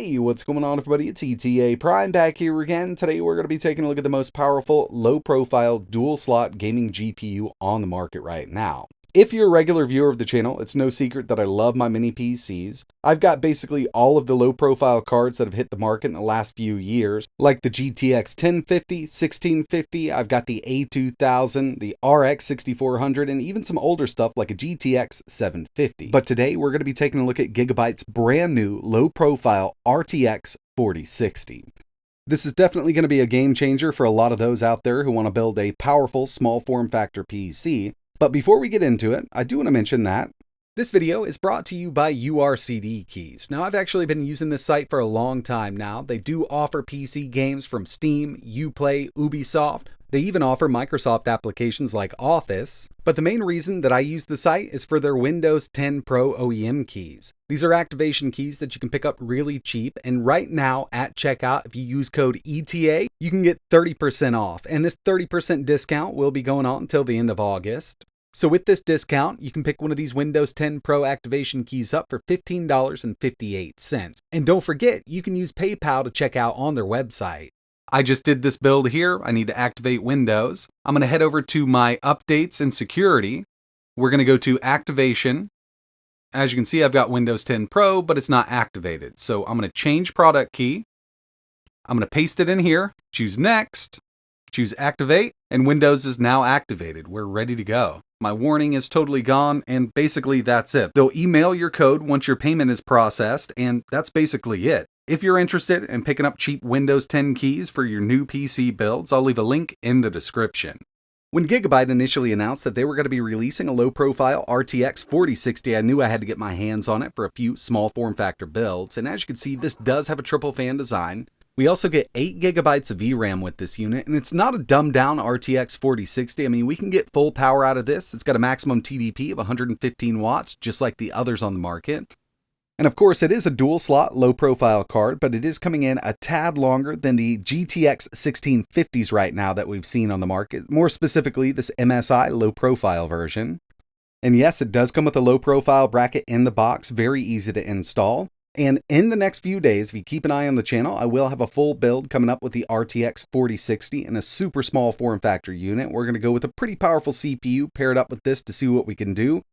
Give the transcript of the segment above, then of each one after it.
Hey, what's going on everybody? It's ETAPRIME back here again. Today we're going to be taking a look at the most powerful, low-profile, dual-slot gaming GPU on the market right now. If you're a regular viewer of the channel, it's no secret that I love my mini PCs. I've got basically all of the low-profile cards that have hit the market in the last few years, like the GTX 1050, 1650, I've got the A2000, the RX 6400, and even some older stuff like a GTX 750. But today we're going to be taking a look at Gigabyte's brand new low-profile RTX 4060. This is definitely going to be a game changer for a lot of those out there who want to build a powerful small form factor PC. But before we get into it, I do want to mention that this video is brought to you by URCD Keys. Now, I've actually been using this site for a long time now. They do offer PC games from Steam, Uplay, Ubisoft. They even offer Microsoft applications like Office. But the main reason that I use the site is for their Windows 10 Pro OEM keys. These are activation keys that you can pick up really cheap. And right now at checkout, if you use code ETA, you can get 30% off. And this 30% discount will be going on until the end of August. So with this discount, you can pick one of these Windows 10 Pro activation keys up for $15.58. And don't forget, you can use PayPal to check out on their website. I just did this build here. I need to activate Windows. I'm going to head over to my updates and security. We're going to go to activation. As you can see, I've got Windows 10 Pro, but it's not activated. So I'm going to change product key. I'm going to paste it in here, choose next, choose activate, and Windows is now activated. We're ready to go. My warning is totally gone, and basically that's it. They'll email your code once your payment is processed, and that's basically it. If you're interested in picking up cheap Windows 10 keys for your new PC builds, I'll leave a link in the description. When Gigabyte initially announced that they were going to be releasing a low-profile RTX 4060, I knew I had to get my hands on it for a few small form factor builds, and as you can see, this does have a triple fan design. We also get 8 gigabytes of VRAM with this unit, and it's not a dumbed down RTX 4060. I mean, we can get full power out of this. It's got a maximum TDP of 115 watts, just like the others on the market. And of course, it is a dual slot low profile card, but it is coming in a tad longer than the GTX 1650s right now that we've seen on the market, more specifically this MSI low profile version. And yes, it does come with a low profile bracket in the box, very easy to install. And in the next few days, if you keep an eye on the channel, I will have a full build coming up with the RTX 4060 in a super small form factor unit. We're going to go with a pretty powerful CPU paired up with this to see what we can do.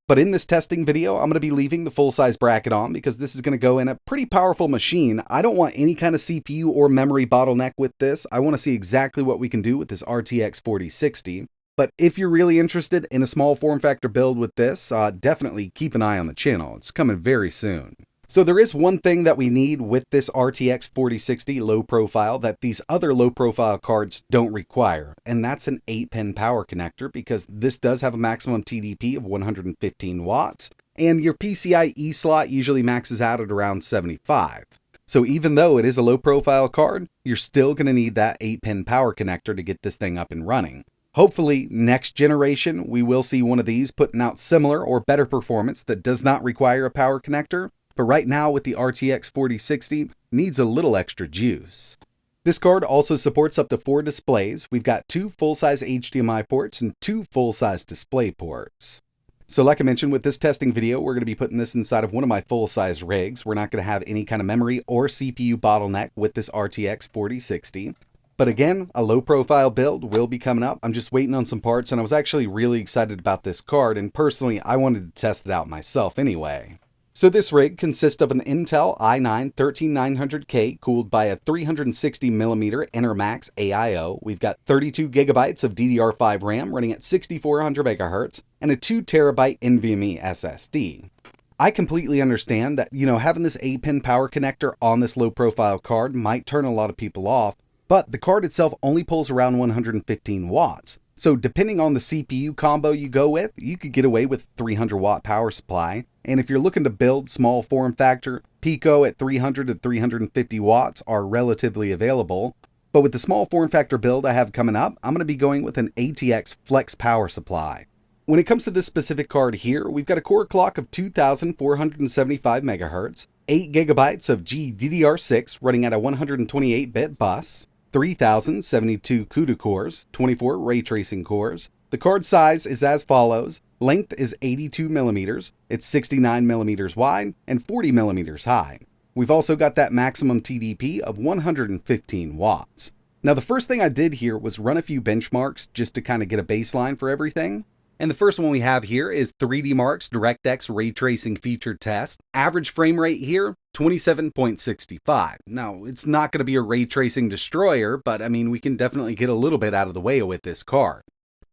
But in this testing video, I'm going to be leaving the full-size bracket on because this is going to go in a pretty powerful machine. I don't want any kind of CPU or memory bottleneck with this. I want to see exactly what we can do with this RTX 4060. But if you're really interested in a small form factor build with this, definitely keep an eye on the channel. It's coming very soon. So there is one thing that we need with this RTX 4060 low profile that these other low profile cards don't require, and that's an 8-pin power connector because this does have a maximum TDP of 115 watts, and your PCIe slot usually maxes out at around 75. So even though it is a low profile card, you're still going to need that 8-pin power connector to get this thing up and running. Hopefully, next generation, we will see one of these putting out similar or better performance that does not require a power connector. But right now with the RTX 4060, needs a little extra juice. This card also supports up to 4 displays. We've got 2 full-size HDMI ports and 2 full-size display ports. So like I mentioned with this testing video, we're going to be putting this inside of one of my full-size rigs. We're not going to have any kind of memory or CPU bottleneck with this RTX 4060. But again, a low-profile build will be coming up. I'm just waiting on some parts, and I was actually really excited about this card, and personally, I wanted to test it out myself anyway. So this rig consists of an Intel i9-13900K cooled by a 360mm InterMax AIO. We've got 32 gigabytes of DDR5 RAM running at 6400 MHz and a 2TB NVMe SSD. I completely understand that, having this 8-pin power connector on this low profile card might turn a lot of people off, but the card itself only pulls around 115 watts. So depending on the CPU combo you go with, you could get away with 300 watt power supply. And if you're looking to build small form factor, Pico at 300 to 350 watts are relatively available. But with the small form factor build I have coming up, I'm going to be going with an ATX Flex power supply. When it comes to this specific card here, we've got a core clock of 2475 MHz, 8 gigabytes of GDDR6 running at a 128-bit bus, 3072 CUDA cores, 24 ray tracing cores. The card size is as follows. Length is 82 millimeters. It's 69 millimeters wide and 40 millimeters high. We've also got that maximum TDP of 115 watts. Now, the first thing I did here was run a few benchmarks just to kind of get a baseline for everything. And the first one we have here is 3D Mark's DirectX Ray Tracing Feature Test. Average frame rate here, 27.65. Now, it's not going to be a ray tracing destroyer, but I mean, we can definitely get a little bit out of the way with this card.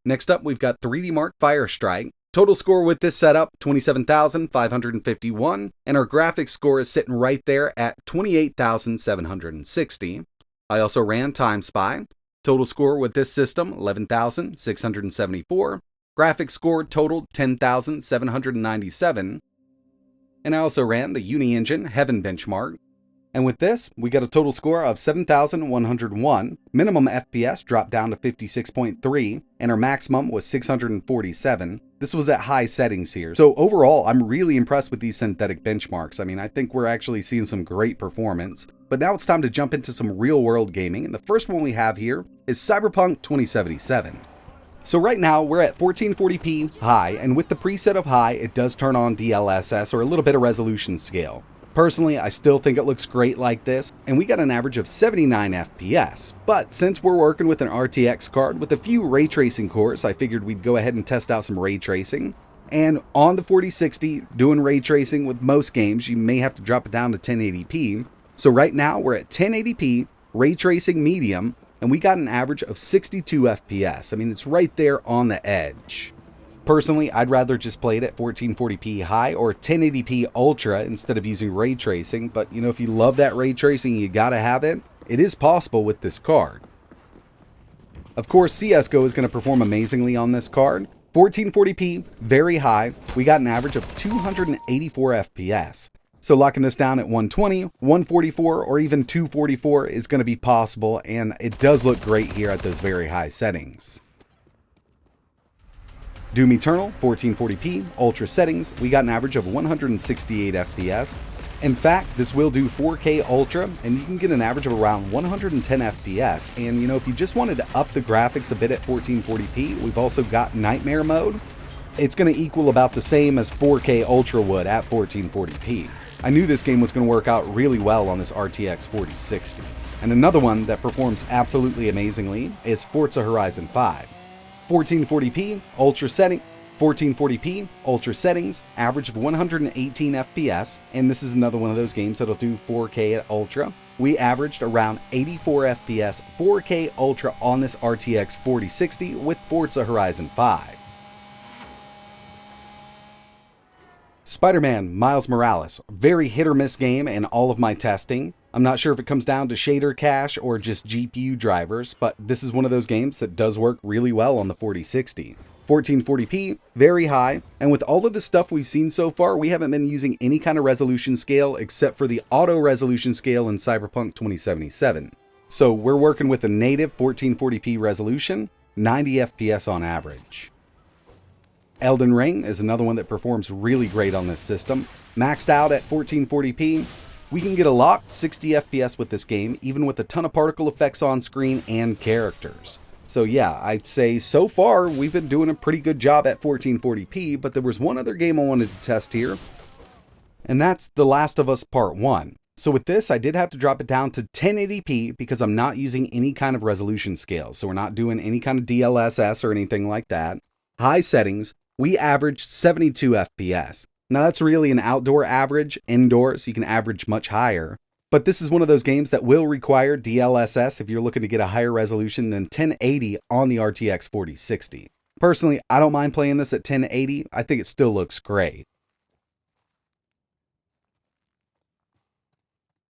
Next up, we've got 3D Mark Firestrike. Total score with this setup, 27,551, and our graphics score is sitting right there at 28,760. I also ran Time Spy. Total score with this system, 11,674. Graphics score totaled 10,797. And I also ran the Uni-Engine Heaven benchmark. And with this, we got a total score of 7,101. Minimum FPS dropped down to 56.3, and our maximum was 647. This was at high settings here. So overall, I'm really impressed with these synthetic benchmarks. I mean, I think we're actually seeing some great performance. But now it's time to jump into some real-world gaming, and the first one we have here is Cyberpunk 2077. So right now, we're at 1440p high, and with the preset of high, it does turn on DLSS, or a little bit of resolution scale. Personally, I still think it looks great like this, and we got an average of 79 FPS. But since we're working with an RTX card with a few ray tracing cores, I figured we'd go ahead and test out some ray tracing. And on the 4060, doing ray tracing with most games, you may have to drop it down to 1080p. So right now, we're at 1080p, ray tracing medium, and we got an average of 62 FPS. I mean, it's right there on the edge. Personally, I'd rather just play it at 1440p high or 1080p ultra instead of using ray tracing, but you know, if you love that ray tracing, you gotta have it. It is possible with this card. Of course, CSGO is going to perform amazingly on this card. 1440p, very high. We got an average of 284 FPS. So locking this down at 120, 144, or even 244 is going to be possible, and it does look great here at those very high settings. Doom Eternal, 1440p, ultra settings, we got an average of 168 FPS. In fact, this will do 4K ultra, and you can get an average of around 110 FPS. And you know, if you just wanted to up the graphics a bit at 1440p, we've also got Nightmare mode. It's going to equal about the same as 4K ultra would at 1440p. I knew this game was going to work out really well on this RTX 4060. And another one that performs absolutely amazingly is Forza Horizon 5. 1440p, ultra setting, 1440p, ultra settings, average of 118 FPS, and this is another one of those games that'll do 4K at ultra. We averaged around 84 FPS 4K ultra on this RTX 4060 with Forza Horizon 5. Spider-Man Miles Morales, very hit or miss game in all of my testing. I'm not sure if it comes down to shader cache or just GPU drivers, but this is one of those games that does work really well on the 4060. 1440p, very high, and with all of the stuff we've seen so far, we haven't been using any kind of resolution scale except for the auto resolution scale in Cyberpunk 2077. So we're working with a native 1440p resolution, 90 FPS on average. Elden Ring is another one that performs really great on this system. Maxed out at 1440p, we can get a locked 60 FPS with this game, even with a ton of particle effects on screen and characters. So yeah, I'd say so far we've been doing a pretty good job at 1440p, but there was one other game I wanted to test here, and that's The Last of Us Part 1. So with this, I did have to drop it down to 1080p because I'm not using any kind of resolution scale. So we're not doing any kind of DLSS or anything like that. High settings, we averaged 72 FPS. Now that's really an outdoor average. Indoors, you can average much higher. But this is one of those games that will require DLSS if you're looking to get a higher resolution than 1080 on the RTX 4060. Personally, I don't mind playing this at 1080. I think it still looks great.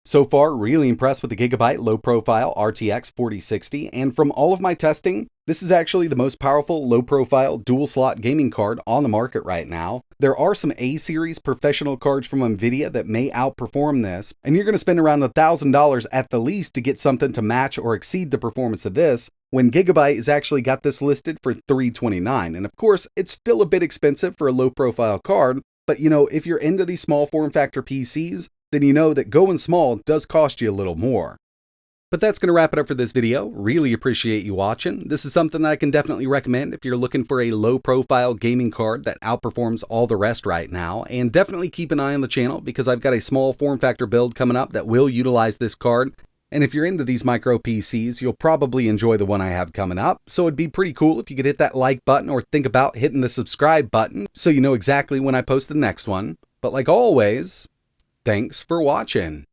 So far, really impressed with the Gigabyte low-profile RTX 4060, and from all of my testing, this is actually the most powerful low-profile dual-slot gaming card on the market right now. There are some A-series professional cards from NVIDIA that may outperform this, and you're going to spend around $1,000 at the least to get something to match or exceed the performance of this, when Gigabyte has actually got this listed for $329. And of course, it's still a bit expensive for a low-profile card, but you know, if you're into these small form factor PCs, then you know that going small does cost you a little more. But that's going to wrap it up for this video. Really appreciate you watching. This is something that I can definitely recommend if you're looking for a low-profile gaming card that outperforms all the rest right now. And definitely keep an eye on the channel because I've got a small form factor build coming up that will utilize this card. And if you're into these micro PCs, you'll probably enjoy the one I have coming up. So it'd be pretty cool if you could hit that like button or think about hitting the subscribe button so you know exactly when I post the next one. But like always, thanks for watching.